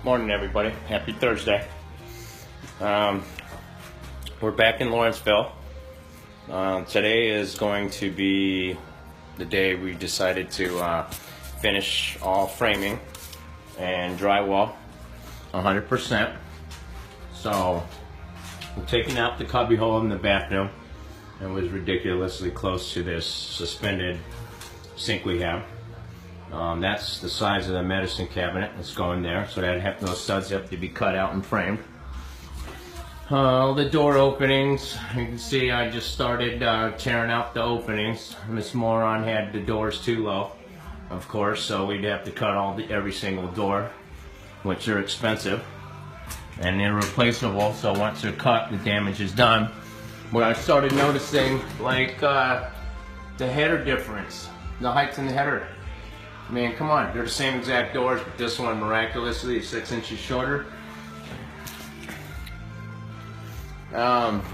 Morning, everybody. Happy Thursday. We're back in Lawrenceville. Today is going to be the day we decided to finish all framing and drywall 100%. So we're taking out the cubby hole in the bathroom. It was ridiculously close to this suspended sink we have. That's the size of the medicine cabinet that's going there, so those studs have to be cut out and framed. The door openings, you can see I just started tearing out the openings. This moron had the doors too low, of course, so we'd have to cut every single door, which are expensive, and they're replaceable, so once they're cut, the damage is done. But I started noticing, like, the header difference, the heights in the header. I mean, come on, they're the same exact doors, but this one miraculously is 6 inches shorter.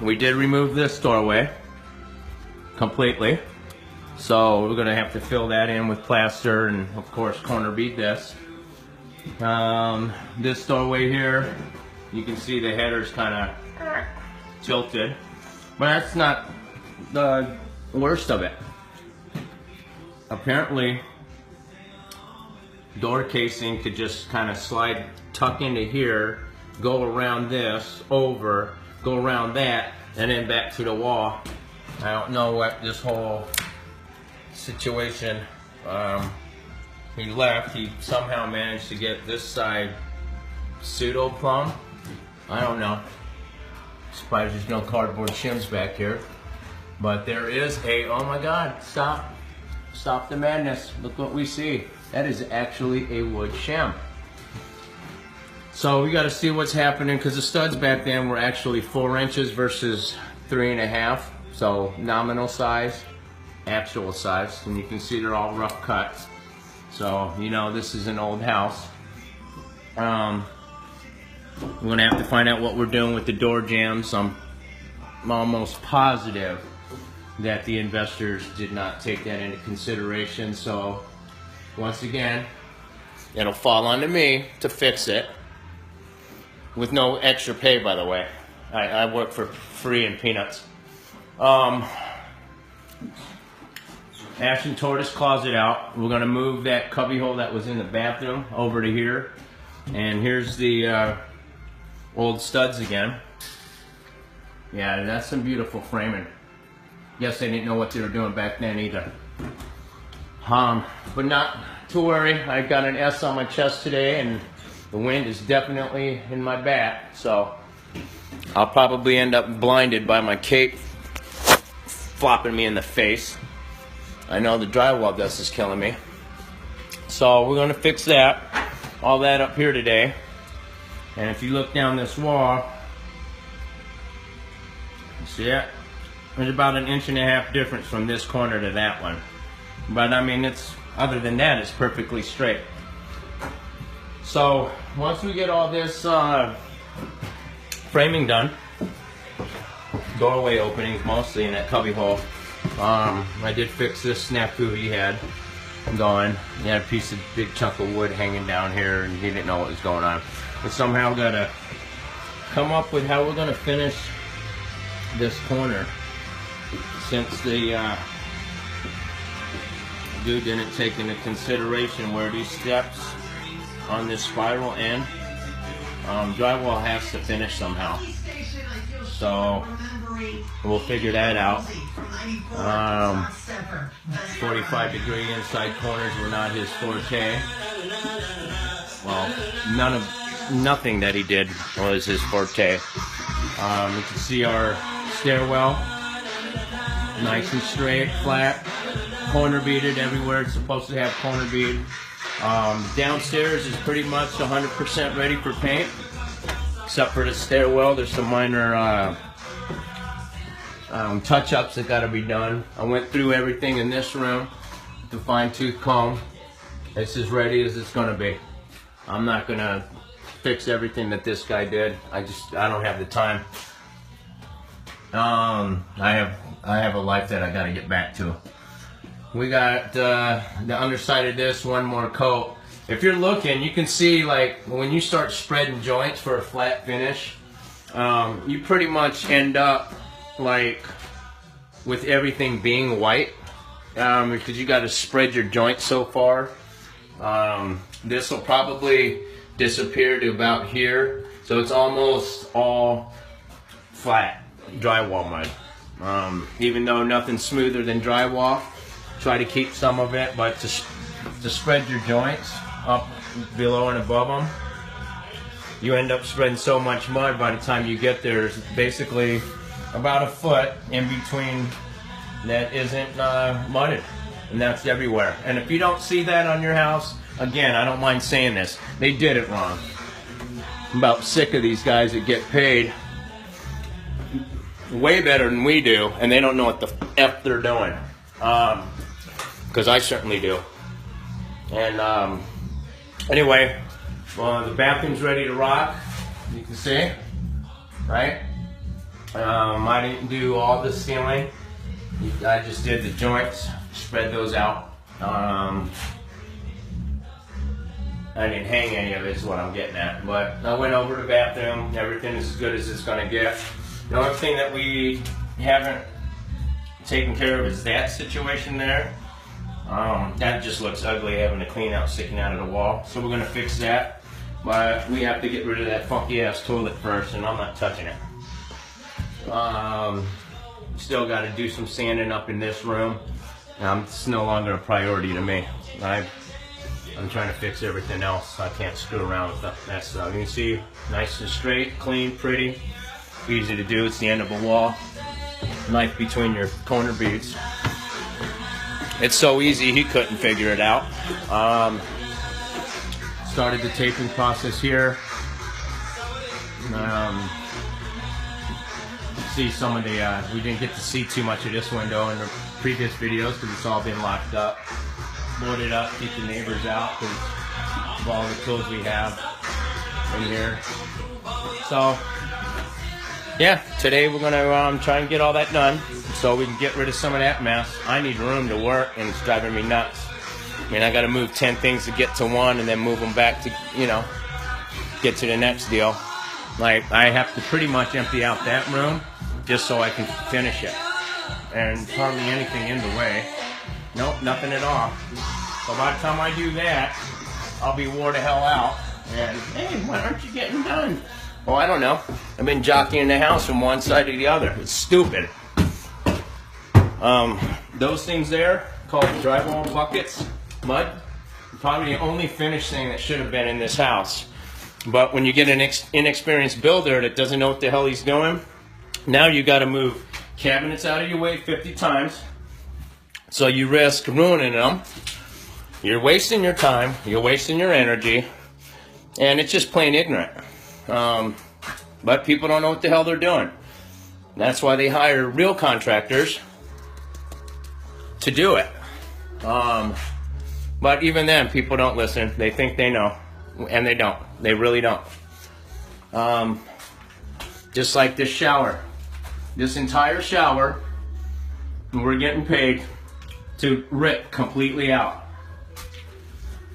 We did remove this doorway completely, so we're gonna have to fill that in with plaster and, of course, corner bead this. This doorway here, you can see the header's kind of tilted, but that's not the worst of it. Apparently, door casing could just kind of tuck into here, go around this, over, go around that, and then back to the wall. I don't know what this whole situation, he left, he somehow managed to get this side pseudo plumb. I don't know. Surprised there's no cardboard shims back here. But there is oh my God, stop the madness. Look what we see. That is actually a wood shim. So we got to see what's happening, because the studs back then were actually 4 inches versus 3.5. So nominal size, actual size, and you can see they're all rough cuts. So you know this is an old house. We're gonna have to find out what we're doing with the door jambs. I'm almost positive that the investors did not take that into consideration. So once again, it'll fall onto me to fix it with no extra pay, by the way. I work for free and peanuts. Ash and Tortoise closet out. We're gonna move that cubby hole that was in the bathroom over to here. And here's the old studs again. Yeah, that's some beautiful framing. Guess they didn't know what they were doing back then either. But not to worry, I got an S on my chest today, and the wind is definitely in my back, so I'll probably end up blinded by my cape flopping me in the face. I know the drywall dust is killing me. So we're gonna fix that, all that up here today. And if you look down this wall, you see it? There's about 1.5 inches difference from this corner to that one. But I mean, other than that, it's perfectly straight. So once we get all this framing done, doorway openings mostly in that cubby hole, I did fix this snafu he had going. He had a big chunk of wood hanging down here, and he didn't know what was going on. We somehow gotta come up with how we're gonna finish this corner, since the dude didn't take into consideration where these steps on this spiral end. Drywall has to finish somehow, so we'll figure that out. 45-degree inside corners were not his forte. Well, nothing that he did was his forte. You can see our stairwell, nice and straight, flat, corner beaded everywhere it's supposed to have corner bead. Downstairs is pretty much 100% ready for paint, except for the stairwell. There's some minor touch-ups that got to be done. I went through everything in this room with the fine-tooth comb. It's as ready as it's going to be. I'm not going to fix everything that this guy did. I don't have the time. I have a life that I got to get back to. We got the underside of this, one more coat. if you're looking, you can see like when you start spreading joints for a flat finish, you pretty much end up like with everything being white, because you got to spread your joints so far. This will probably disappear to about here, so it's almost all flat drywall mud. Even though nothing's smoother than drywall, try to keep some of it, but to spread your joints up below and above them, you end up spreading so much mud by the time you get there. It's basically about a foot in between that isn't mudded, and that's everywhere. And if you don't see that on your house, again, I don't mind saying this, they did it wrong. I'm about sick of these guys that get paid way better than we do, and they don't know what the F they're doing. Because I certainly do. And anyway, well, the bathroom's ready to rock. You can see, right? I didn't do all the ceiling. I just did the joints, spread those out. I didn't hang any of it, is what I'm getting at. But I went over the bathroom. Everything is as good as it's going to get. The only thing that we haven't taken care of is that situation there. That just looks ugly, having a clean out sticking out of the wall. So we're going to fix that. But we have to get rid of that funky ass toilet first, and I'm not touching it. Still got to do some sanding up in this room. It's no longer a priority to me. I'm trying to fix everything else. I can't screw around with that stuff. You can see, nice and straight, clean, pretty. Easy to do. It's the end of a wall. Knife between your corner beads. It's so easy, he couldn't figure it out. Started the taping process here. See some of the, we didn't get to see too much of this window in the previous videos because it's all been locked up. Boarded up, keep the neighbors out because of all the tools we have in here. So, yeah, today we're gonna try and get all that done so we can get rid of some of that mess. I need room to work, and it's driving me nuts. I mean, I gotta move 10 things to get to one and then move them back to, you know, get to the next deal. Like, I have to pretty much empty out that room just so I can finish it. And hardly anything in the way. Nope, nothing at all. So by the time I do that, I'll be wore the hell out. And, hey, why aren't you getting done? Well, I don't know. I've been jockeying the house from one side to the other. It's stupid. Those things there, called drywall buckets, mud, probably the only finished thing that should have been in this house. But when you get an inexperienced builder that doesn't know what the hell he's doing, now you got to move cabinets out of your way 50 times. So you risk ruining them. You're wasting your time. You're wasting your energy. And it's just plain ignorant. But people don't know what the hell they're doing. That's why they hire real contractors to do it. But even then, people don't listen. They think they know. And they don't. They really don't. Just like this shower. This entire shower, we're getting paid to rip completely out.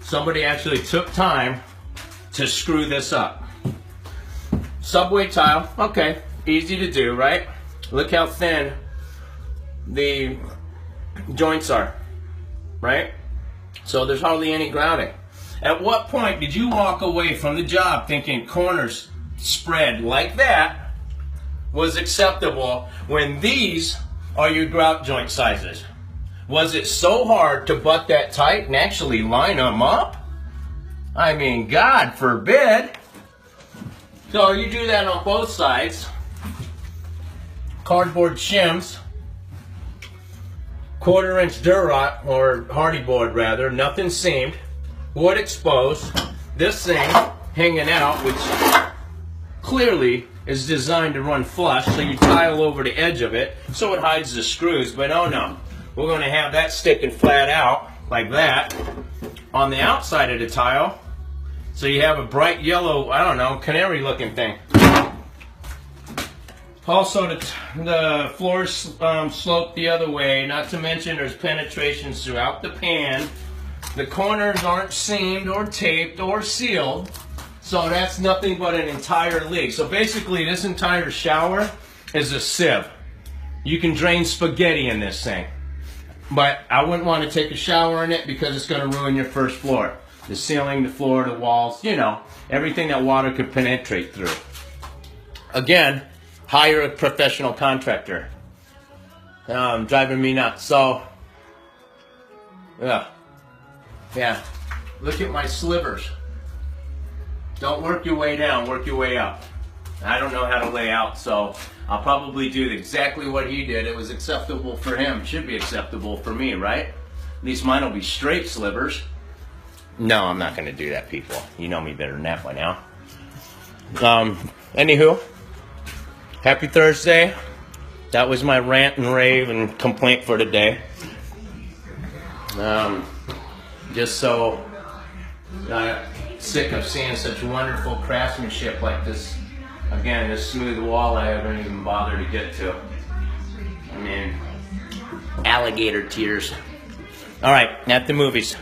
Somebody actually took time to screw this up. Subway tile, okay, easy to do, right? Look how thin the joints are, right? So there's hardly any grouting. At what point did you walk away from the job thinking corners spread like that was acceptable when these are your grout joint sizes? Was it so hard to butt that tight and actually line them up? I mean, God forbid. So you do that on both sides. Cardboard shims, 1/4-inch Durock, or hardy board rather, nothing seamed, wood exposed, this thing hanging out, which clearly is designed to run flush, so you tile over the edge of it so it hides the screws. But oh no, we're going to have that sticking flat out like that on the outside of the tile, so you have a bright yellow, I don't know, canary looking thing. Also, the floors slope the other way, not to mention there's penetrations throughout the pan The corners aren't seamed or taped or sealed. So that's nothing but an entire leak. So basically this entire shower is a sieve. You can drain spaghetti in this thing. But I wouldn't want to take a shower in it because it's going to ruin your first floor. The ceiling, the floor, the walls, you know, everything that water could penetrate through. Again, hire a professional contractor. Driving me nuts. So, yeah. Look at my slivers. Don't work your way down, work your way up. I don't know how to lay out, so I'll probably do exactly what he did. It was acceptable for him. It should be acceptable for me, right? At least mine will be straight slivers. No, I'm not going to do that, people. You know me better than that by now. Anywho, happy Thursday. That was my rant and rave and complaint for today. Just so sick of seeing such wonderful craftsmanship like this. Again, this smooth wall I haven't even bothered to get to. I mean, alligator tears. All right, at the movies.